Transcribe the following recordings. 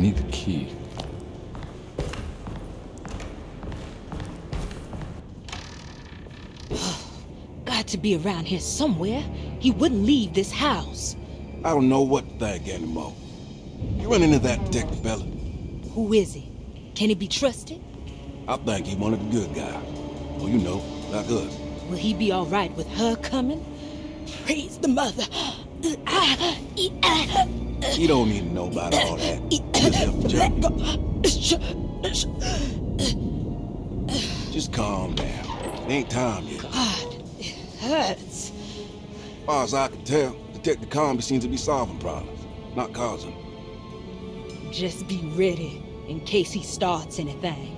need the key. Got to be around here somewhere. He wouldn't leave this house. I don't know what to think anymore. You run into that detective fella? Who is he? Can he be trusted? I think he one of the good guys. Well, you know, like us. Will he be all right with her coming? Praise the mother. You don't need to know about all that. Just calm down. It ain't time yet. God, it hurts. As far as I can tell, Detective Carnby seems to be solving problems, not causing them. Just be ready in case he starts anything.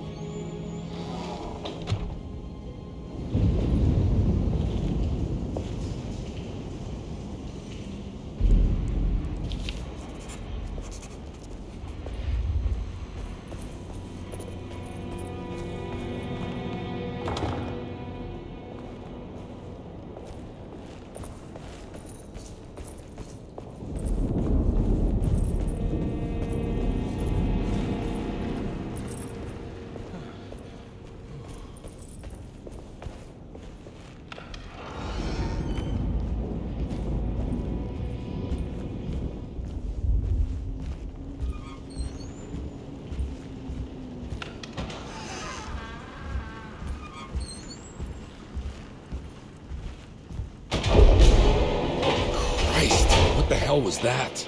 What the hell was that?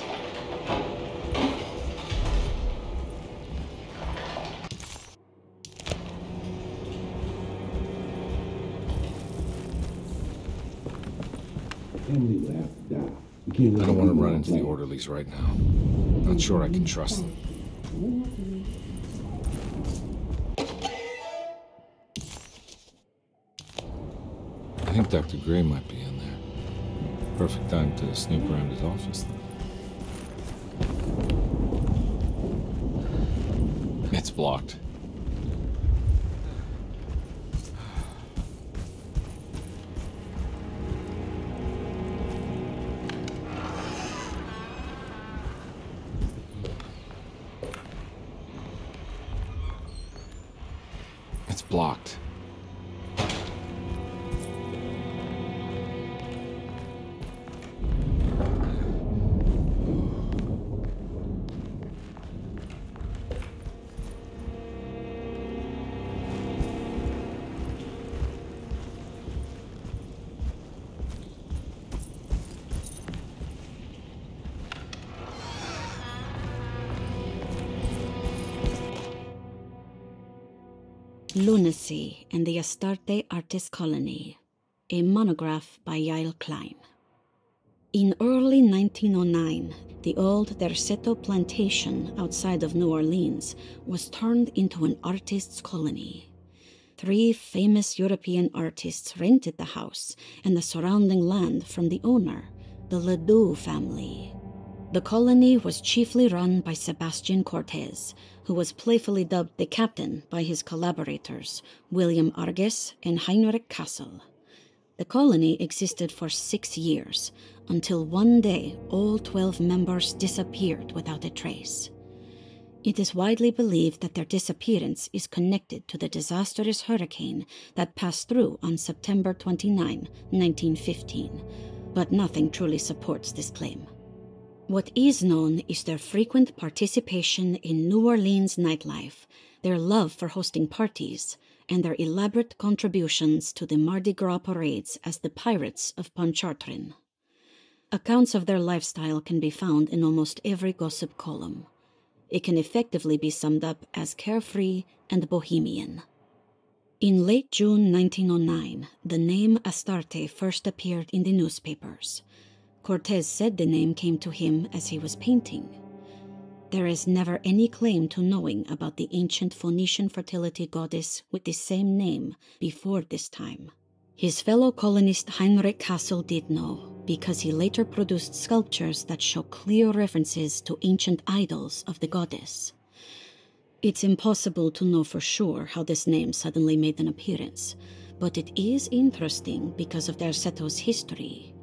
I don't want to run into the orderlies right now. Not sure I can trust them. I think Dr. Gray might be in there. Perfect time to snoop around his office, though. It's blocked. It's blocked. Lunacy and the Astarte Artist Colony, a monograph by Yael Klein. In early 1909, the old Derceto plantation outside of New Orleans was turned into an artist's colony. 3 famous European artists rented the house and the surrounding land from the owner, the Ledoux family. The colony was chiefly run by Sebastian Cortez, who was playfully dubbed the captain by his collaborators, William Arges and Heinrich Kassel. The colony existed for 6 years, until one day all 12 members disappeared without a trace. It is widely believed that their disappearance is connected to the disastrous hurricane that passed through on September 29, 1915, but nothing truly supports this claim. What is known is their frequent participation in New Orleans nightlife, their love for hosting parties, and their elaborate contributions to the Mardi Gras parades as the Pirates of Pontchartrain. Accounts of their lifestyle can be found in almost every gossip column. It can effectively be summed up as carefree and bohemian. In late June 1909, the name Astarte first appeared in the newspapers. Cortez said the name came to him as he was painting. There is never any claim to knowing about the ancient Phoenician fertility goddess with the same name before this time. His fellow colonist Heinrich Kassel did know, because he later produced sculptures that show clear references to ancient idols of the goddess. It's impossible to know for sure how this name suddenly made an appearance, but it is interesting because of Derceto's history.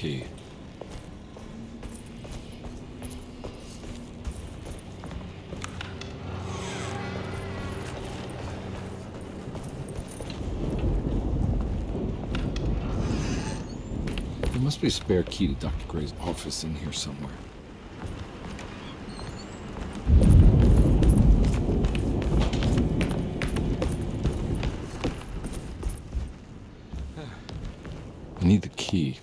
key. There must be a spare key to Dr. Gray's office in here somewhere. I need the key.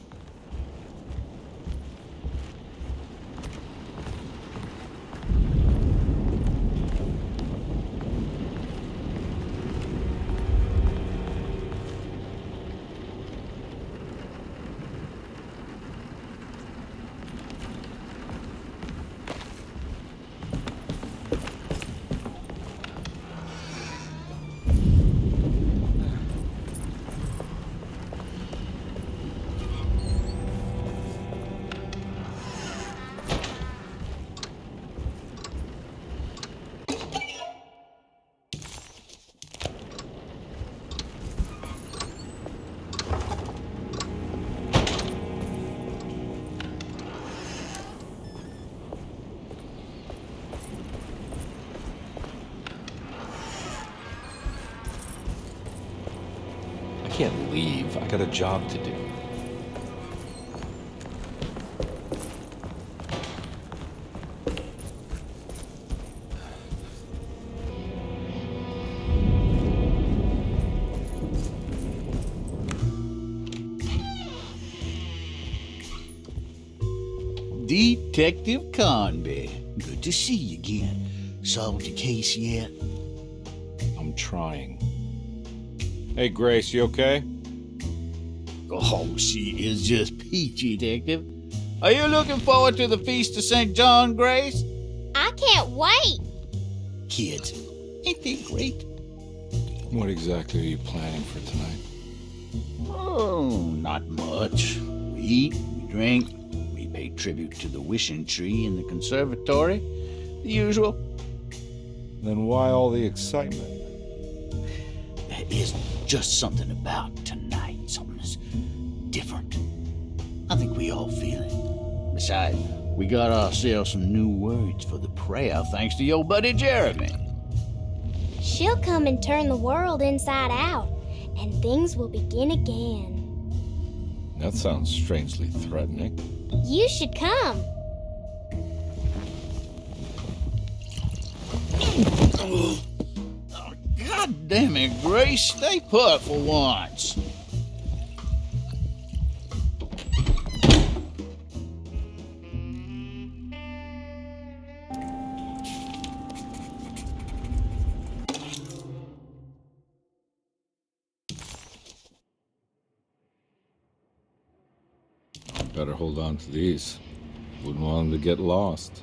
I can't leave. I got a job to do. Detective Carnby. Good to see you again. Solved your case yet? I'm trying. Hey, Grace, you okay? Oh, she is just peachy, Detective. Are you looking forward to the Feast of St. John, Grace? I can't wait. Kids, ain't they great? What exactly are you planning for tonight? Oh, not much. We eat, we drink, we pay tribute to the wishing tree in the conservatory. The usual. Then why all the excitement? There is just something about tonight, something that's different. I think we all feel it. Besides, we got ourselves some new words for the prayer thanks to your buddy Jeremy. She'll come and turn the world inside out, and things will begin again. That sounds strangely threatening. You should come. God damn it, Grace. Stay put for once. Better hold on to these. Wouldn't want them to get lost.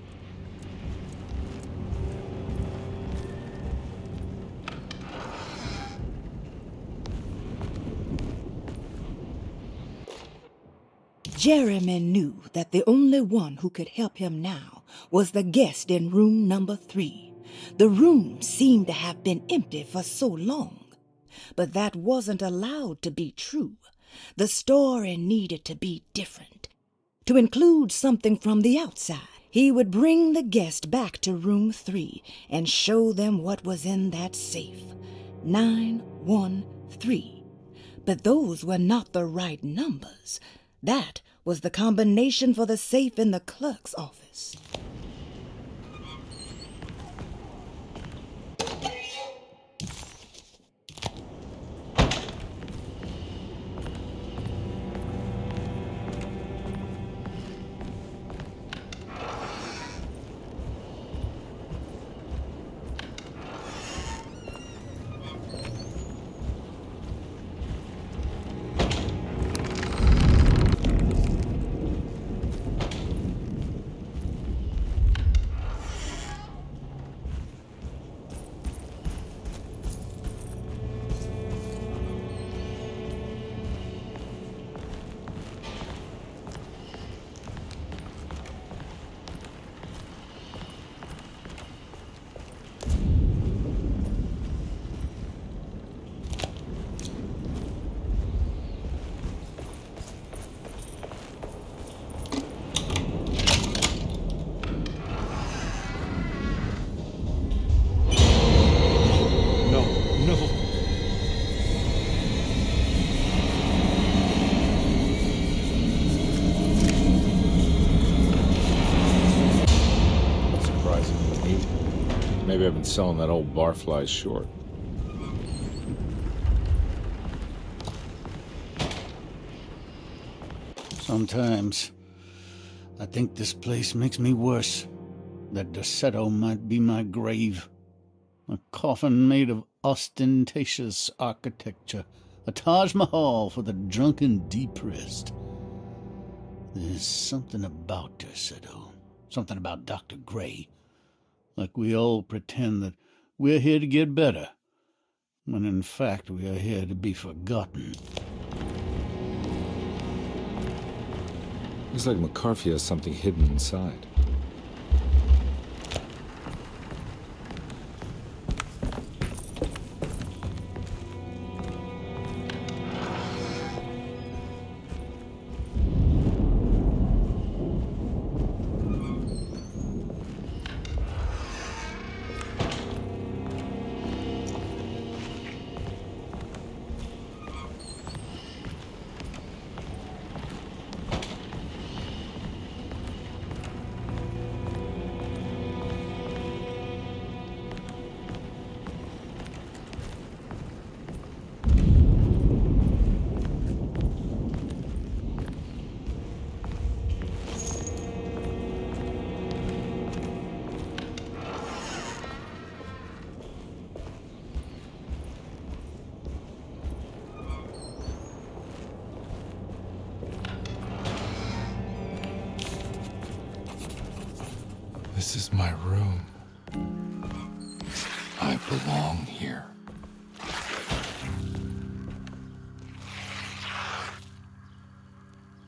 Jeremy knew that the only one who could help him now was the guest in room number 3. The room seemed to have been empty for so long. But that wasn't allowed to be true. The story needed to be different. To include something from the outside, he would bring the guest back to room 3 and show them what was in that safe. 913. But those were not the right numbers. That was the combination for the safe in the clerk's office. selling that old barfly short. Sometimes I think this place makes me worse. That Derceto might be my grave. A coffin made of ostentatious architecture. A Taj Mahal for the drunken depressed. There's something about Derceto. Something about Dr. Gray. Like we all pretend that we're here to get better, when in fact we are here to be forgotten. Looks like McCarthy has something hidden inside. This is my room. I belong here.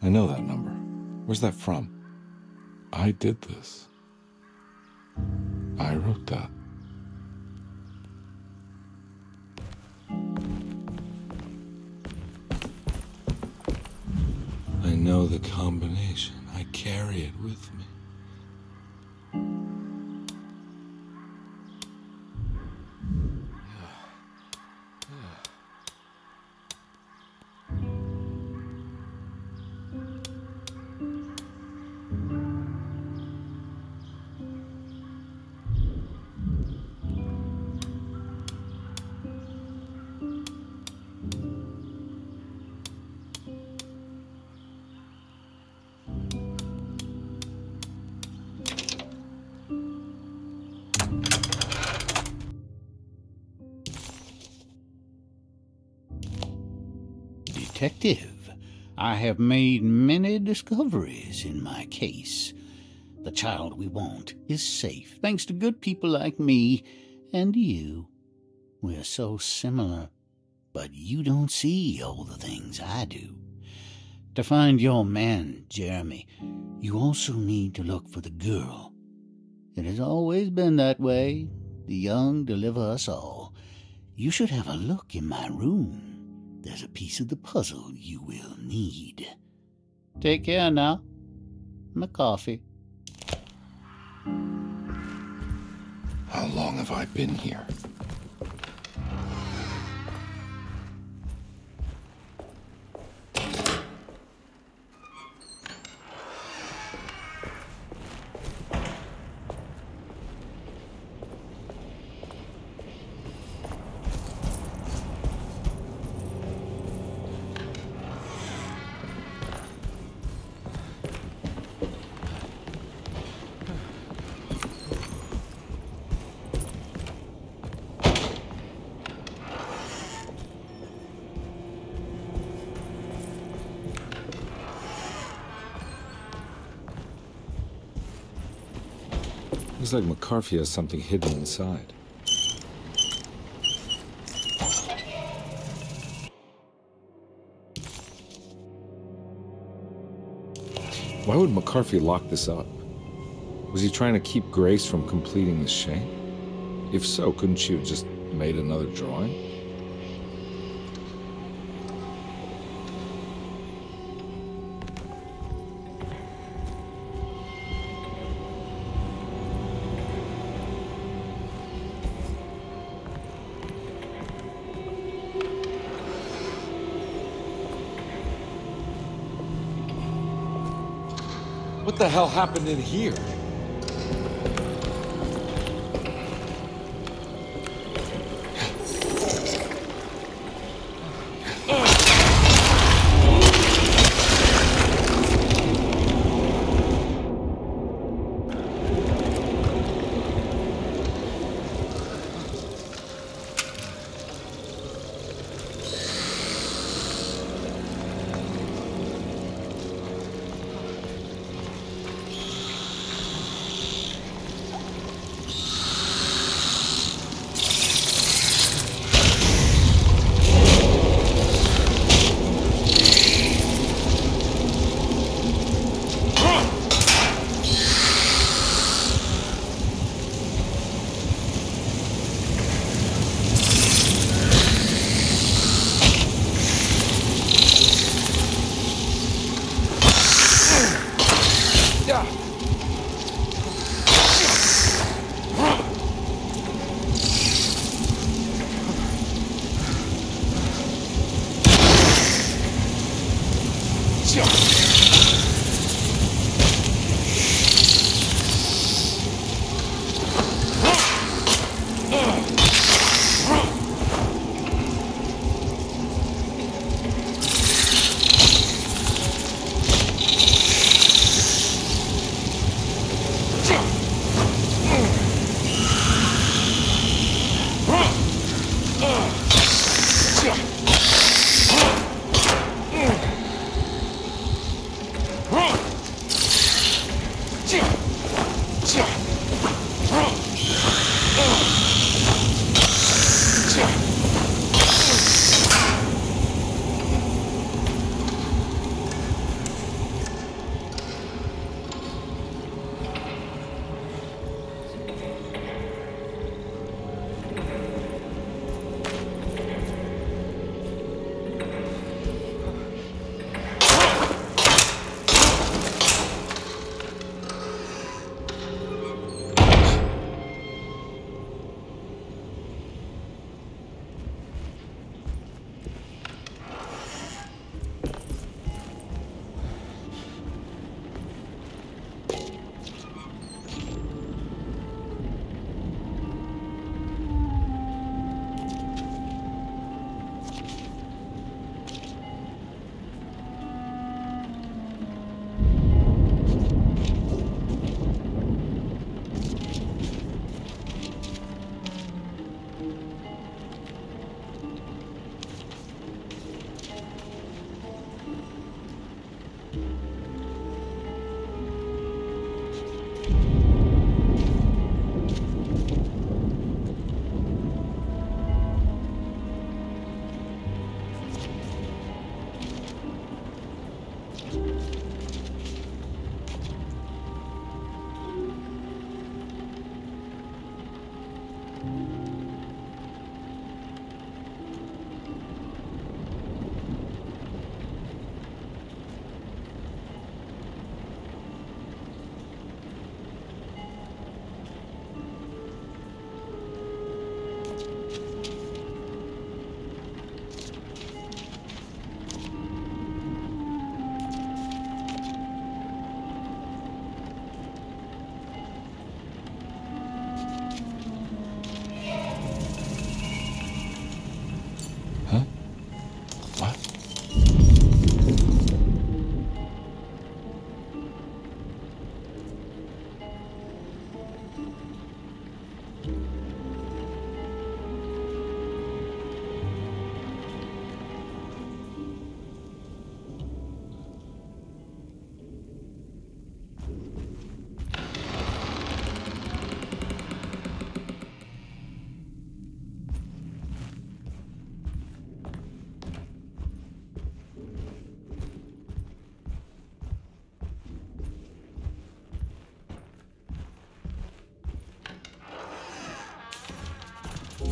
I know that number. Where's that from? I did this. I wrote that. I know the combination. I carry it with me. Detective, I have made many discoveries in my case. The child we want is safe, thanks to good people like me and you. We're so similar, but you don't see all the things I do. To find your man, Jeremy, you also need to look for the girl. It has always been that way. The young deliver us all. You should have a look in my room. There's a piece of the puzzle you will need. Take care now. My coffee. How long have I been here? Looks like McCarthy has something hidden inside. Why would McCarthy lock this up? Was he trying to keep Grace from completing the shame? If so, couldn't she have just made another drawing? What the hell happened in here?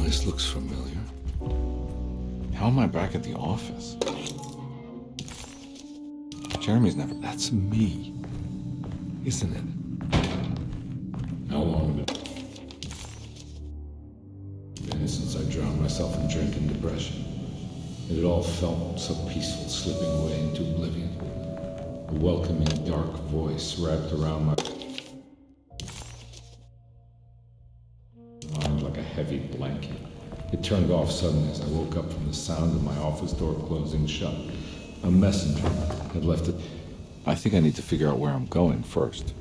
This looks familiar. How am I back at the office? Jeremy's never... That's me, isn't it? How long has it been since I drowned myself in drink and depression? It all felt so peaceful, slipping away into oblivion. A welcoming, dark voice wrapped around my mind like a heavy blanket. It turned off suddenly as I woke up from the sound of my office door closing shut. A messenger had left it. I think I need to figure out where I'm going first.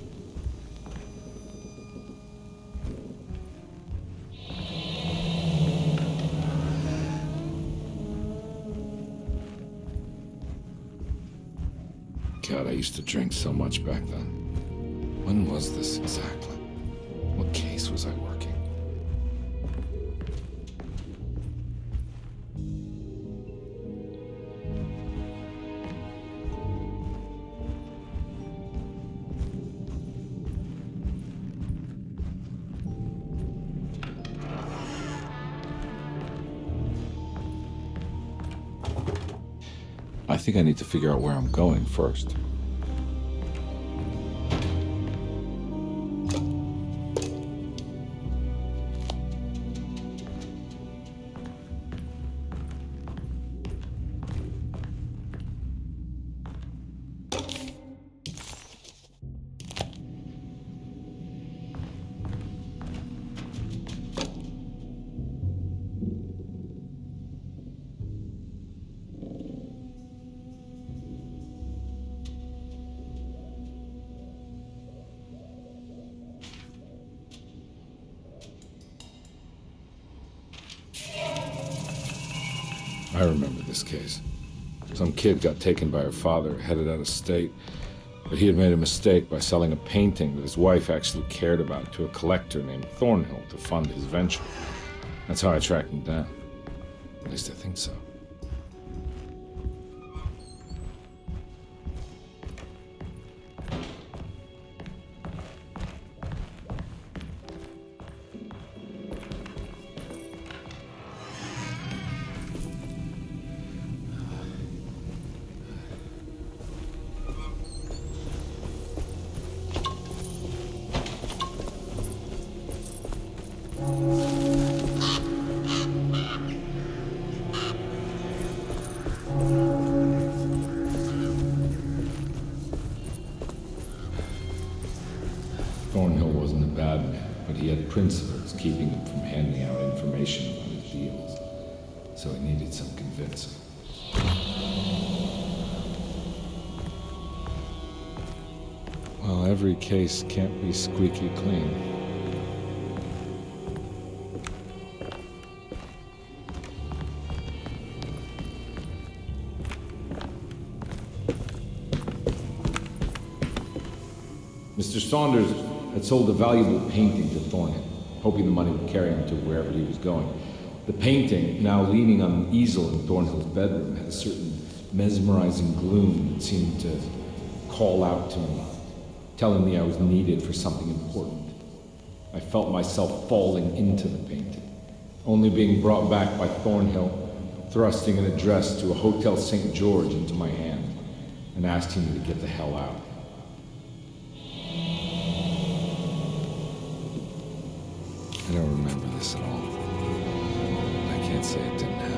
God, I used to drink so much back then. When was this exactly? What case was I working? I think I need to figure out where I'm going first. I remember this case. Some kid got taken by her father, headed out of state. But he had made a mistake by selling a painting that his wife actually cared about to a collector named Thornhill to fund his venture. That's how I tracked him down. At least I think so. Thornhill wasn't a bad man, but he had principles keeping him from handing out information about his deals. So he needed some convincing. Well, every case can't be squeaky clean. Mr. Saunders had sold a valuable painting to Thornhill, hoping the money would carry him to wherever he was going. The painting, now leaning on an easel in Thornhill's bedroom, had a certain mesmerizing gloom that seemed to call out to me, telling me I was needed for something important. I felt myself falling into the painting, only being brought back by Thornhill, thrusting an address to a Hotel St. George into my hand, and asking me to get the hell out. I don't remember this at all. I can't say it didn't happen.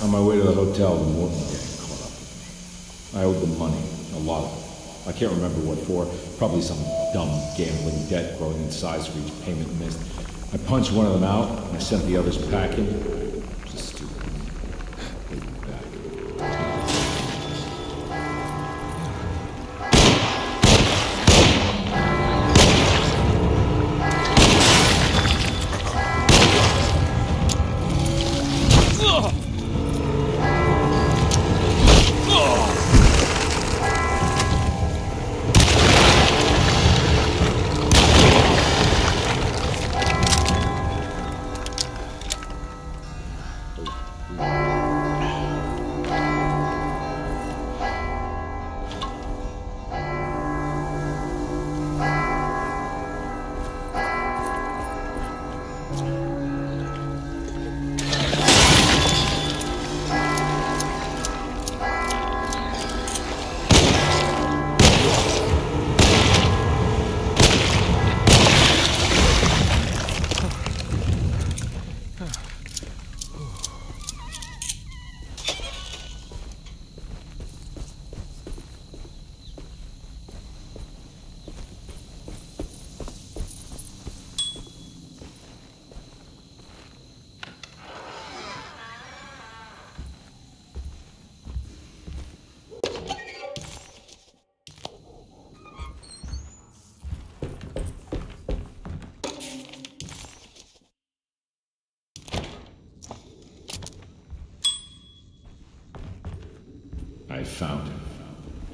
On my way to the hotel, the Morton gang caught up. I owed them money, a lot of it. I can't remember what for. Probably some dumb gambling debt growing in size for each payment missed. I punched one of them out, and I sent the others packing. Just stupid. They went back. I found him.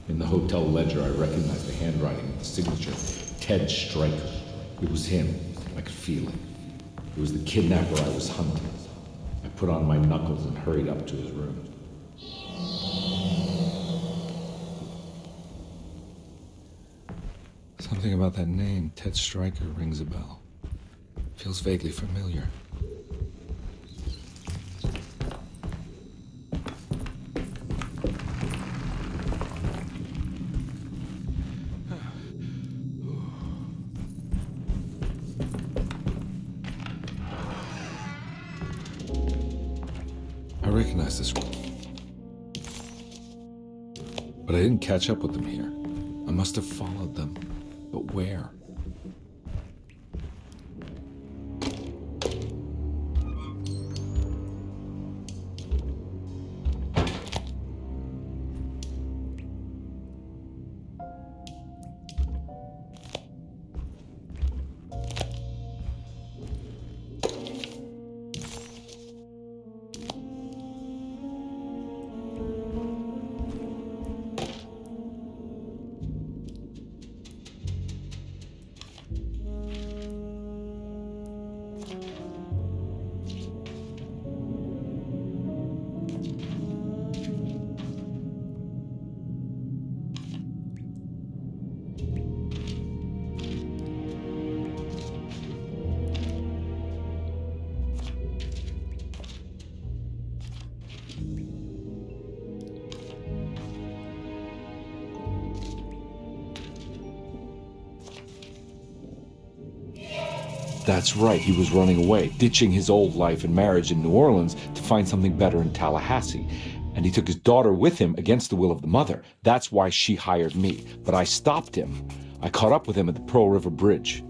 In the hotel ledger, I recognized the handwriting of the signature, Ted Stryker. It was him. I could feel it. It was the kidnapper I was hunting. I put on my knuckles and hurried up to his room. Something about that name, Ted Stryker, rings a bell. Feels vaguely familiar. I recognize this room. But I didn't catch up with them here. I must have followed them. But where? That's right, he was running away, ditching his old life and marriage in New Orleans to find something better in Tallahassee. And he took his daughter with him against the will of the mother. That's why she hired me. But I stopped him. I caught up with him at the Pearl River Bridge.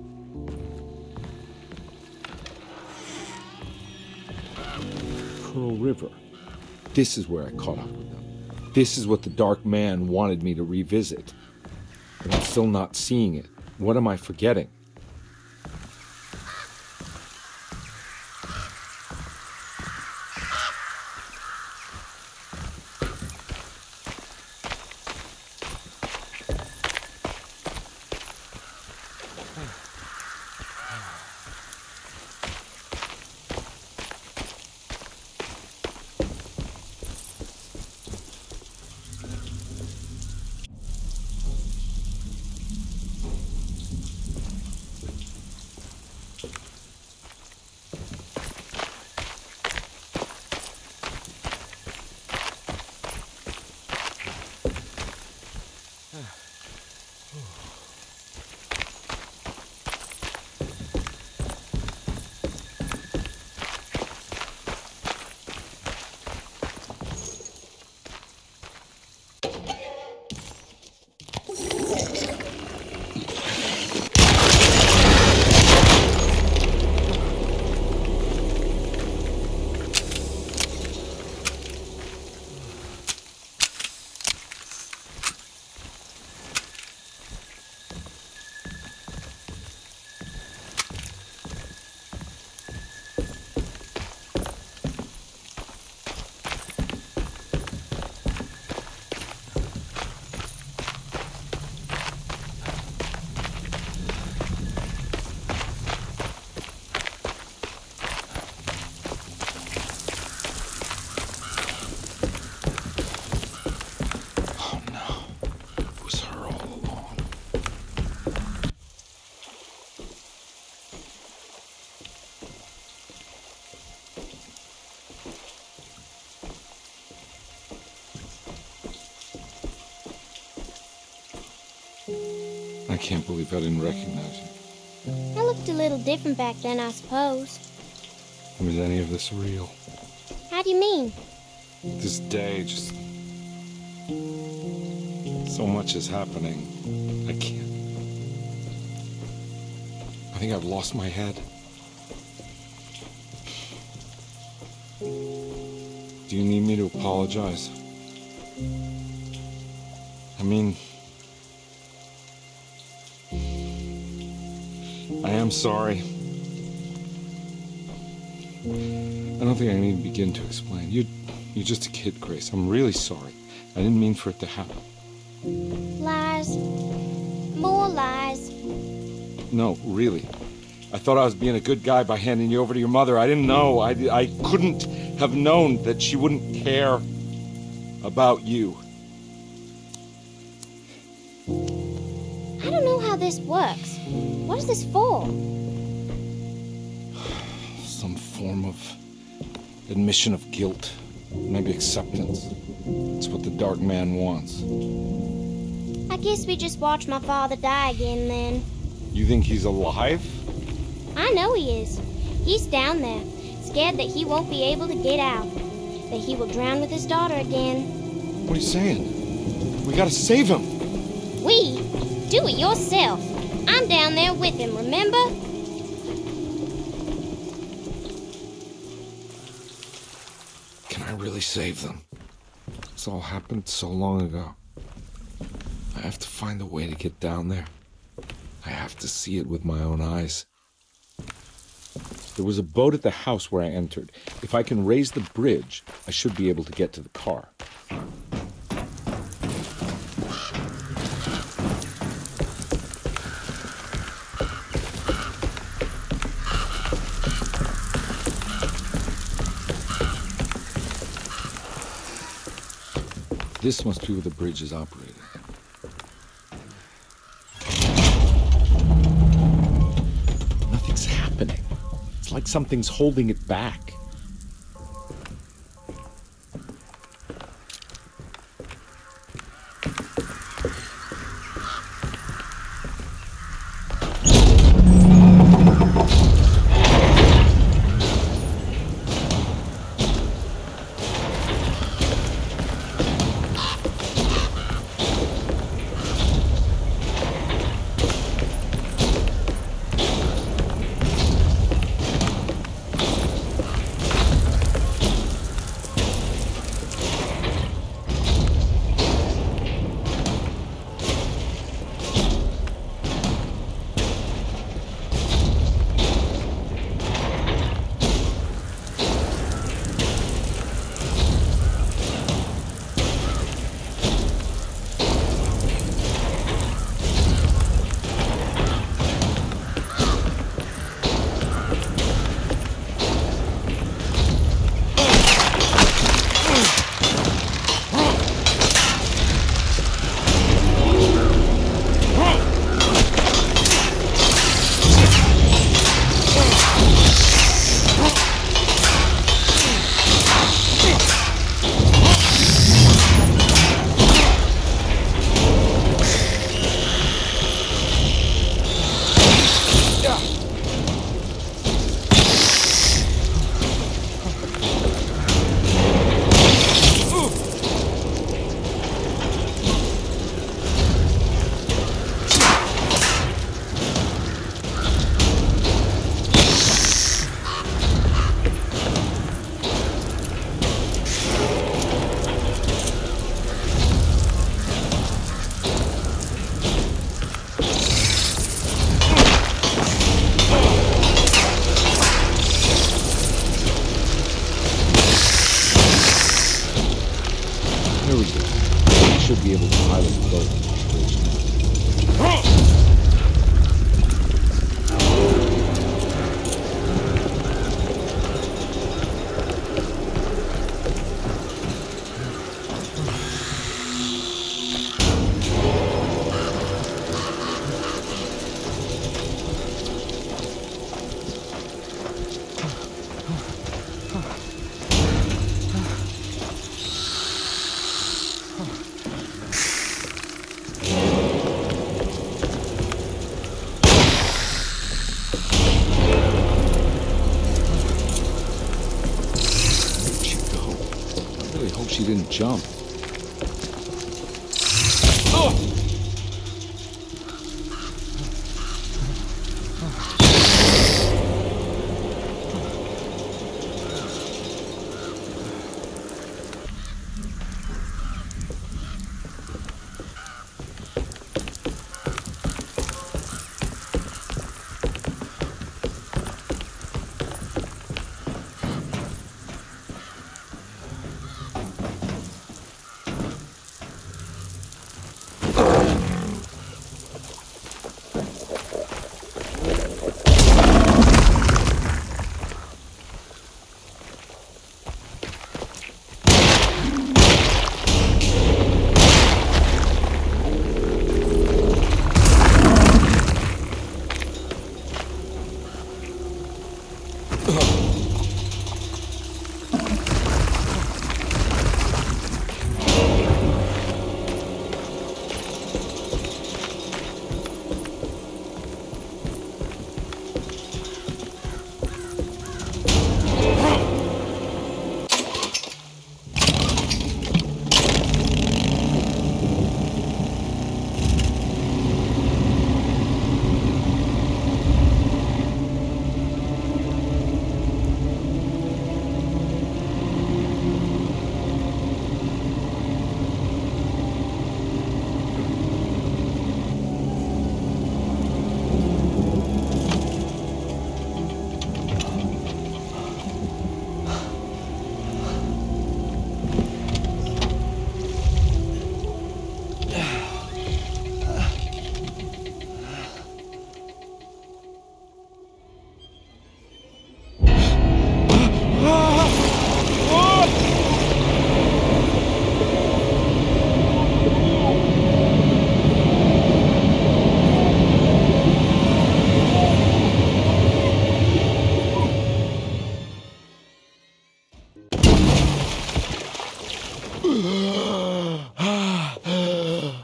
Pearl River. This is where I caught up with them. This is what the Dark Man wanted me to revisit. But I'm still not seeing it. What am I forgetting? I can't believe I didn't recognize you. I looked a little different back then, I suppose. Was any of this real? How do you mean? This day, just... so much is happening. I can't... I think I've lost my head. Do you need me to apologize? I mean... I am sorry. I don't think I need to begin to explain. You're just a kid, Grace. I'm really sorry. I didn't mean for it to happen. Lies. More lies. No, really. I thought I was being a good guy by handing you over to your mother. I didn't know. I couldn't have known that she wouldn't care about you. I don't know how this works. What is this for? Some form of admission of guilt. Maybe acceptance. It's what the Dark Man wants. I guess we just watch my father die again then. You think he's alive? I know he is. He's down there, scared that he won't be able to get out. That he will drown with his daughter again. What are you saying? We gotta save him! We? Do it yourself. I'm down there with him, remember? Can I really save them? This all happened so long ago. I have to find a way to get down there. I have to see it with my own eyes. There was a boat at the house where I entered. If I can raise the bridge, I should be able to get to the car. This must be where the bridge is operating. Nothing's happening. It's like something's holding it back. didn't jump.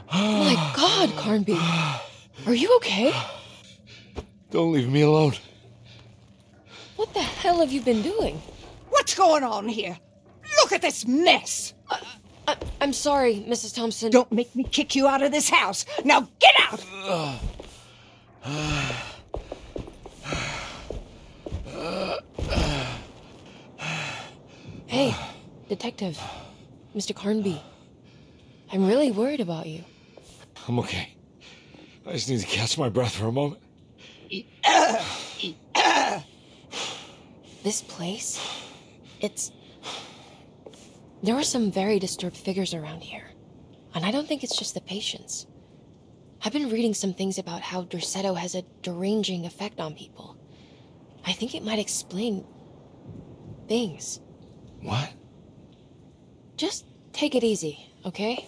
My God, Carnby. Are you okay? Don't leave me alone. What the hell have you been doing? What's going on here? Look at this mess! I'm sorry, Mrs. Thompson. Don't make me kick you out of this house. Now get out! Hey, Detective. Mr. Carnby. I'm really worried about you. I'm okay. I just need to catch my breath for a moment. This place, there are some very disturbed figures around here. And I don't think it's just the patients. I've been reading some things about how Derceto has a deranging effect on people. I think it might explain things. What? Just take it easy, okay?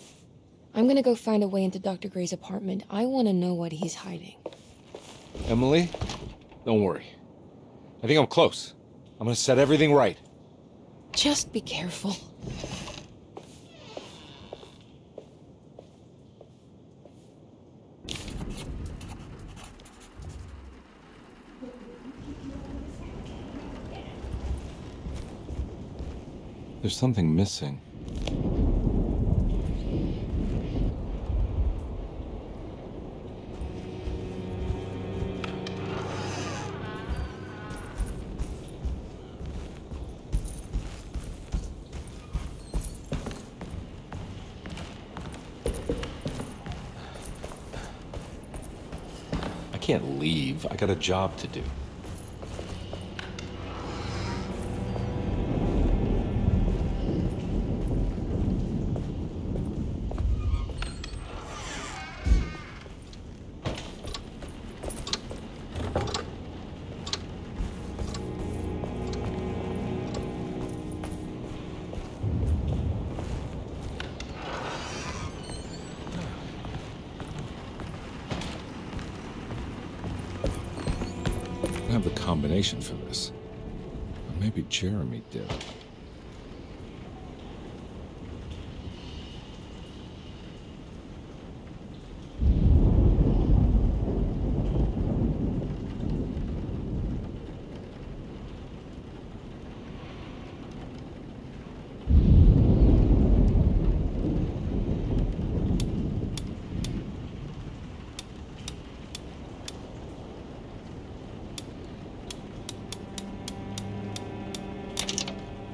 I'm gonna go find a way into Dr. Gray's apartment. I want to know what he's hiding. Emily, don't worry. I think I'm close. I'm gonna set everything right. Just be careful. There's something missing. I can't leave. I got a job to do. I have the combination for this. Or maybe Jeremy did.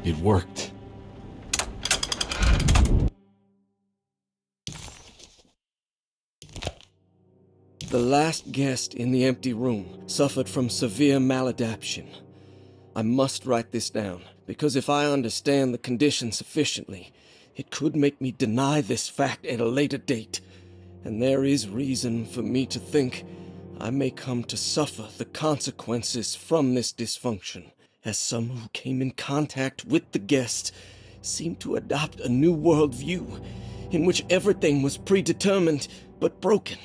It worked. The last guest in the empty room suffered from severe maladaptation. I must write this down, because if I understand the condition sufficiently, it could make me deny this fact at a later date, and there is reason for me to think I may come to suffer the consequences from this dysfunction, as some who came in contact with the guest seemed to adopt a new worldview in which everything was predetermined but broken.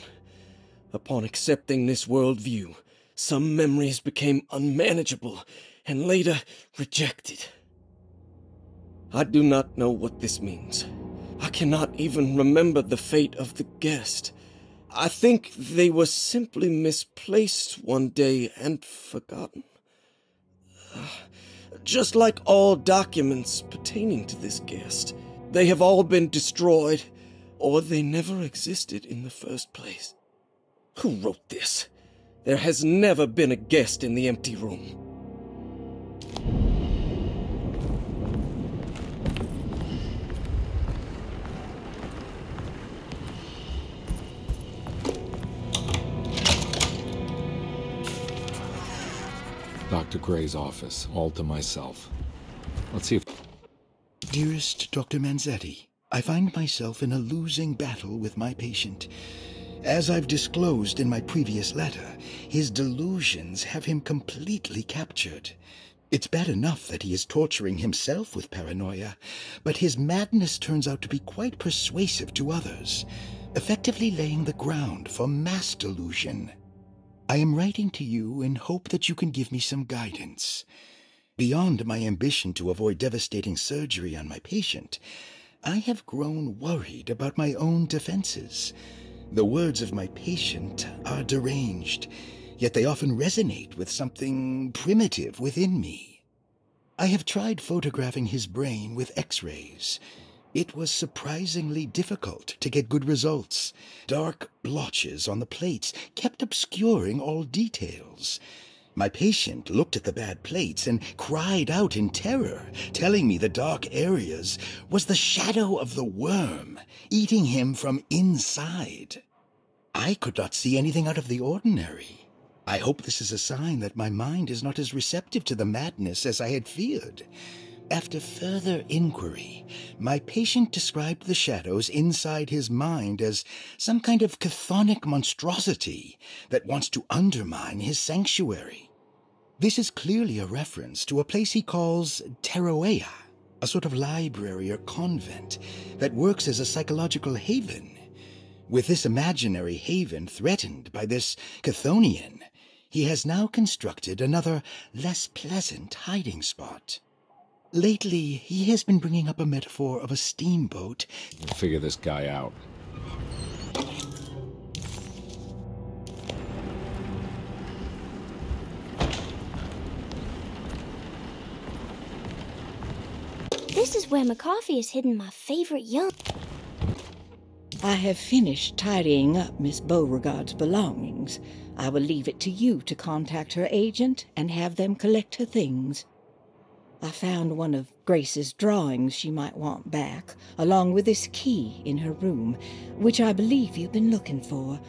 Upon accepting this worldview, some memories became unmanageable and later rejected. I do not know what this means. I cannot even remember the fate of the guest. I think they were simply misplaced one day and forgotten. Just like all documents pertaining to this guest, they have all been destroyed, or they never existed in the first place. Who wrote this? There has never been a guest in the empty room. Dr. Gray's office, all to myself. Let's see if... Dearest Dr. Manzetti, I find myself in a losing battle with my patient. As I've disclosed in my previous letter, his delusions have him completely captured. It's bad enough that he is torturing himself with paranoia, but his madness turns out to be quite persuasive to others, effectively laying the ground for mass delusion. I am writing to you in hope that you can give me some guidance. Beyond my ambition to avoid devastating surgery on my patient, I have grown worried about my own defenses. The words of my patient are deranged, yet they often resonate with something primitive within me. I have tried photographing his brain with X-rays. It was surprisingly difficult to get good results. Dark blotches on the plates kept obscuring all details. My patient looked at the bad plates and cried out in terror, telling me the dark areas was the shadow of the worm, eating him from inside. I could not see anything out of the ordinary. I hope this is a sign that my mind is not as receptive to the madness as I had feared. After further inquiry, my patient described the shadows inside his mind as some kind of chthonic monstrosity that wants to undermine his sanctuary. This is clearly a reference to a place he calls Teroea, a sort of library or convent that works as a psychological haven. With this imaginary haven threatened by this Chthonian, he has now constructed another, less pleasant hiding spot. Lately, he has been bringing up a metaphor of a steamboat. We'll figure this guy out. This is where McCoffee has hidden my favorite young. I have finished tidying up Miss Beauregard's belongings. I will leave it to you to contact her agent and have them collect her things. I found one of Grace's drawings she might want back, along with this key in her room, which I believe you've been looking for.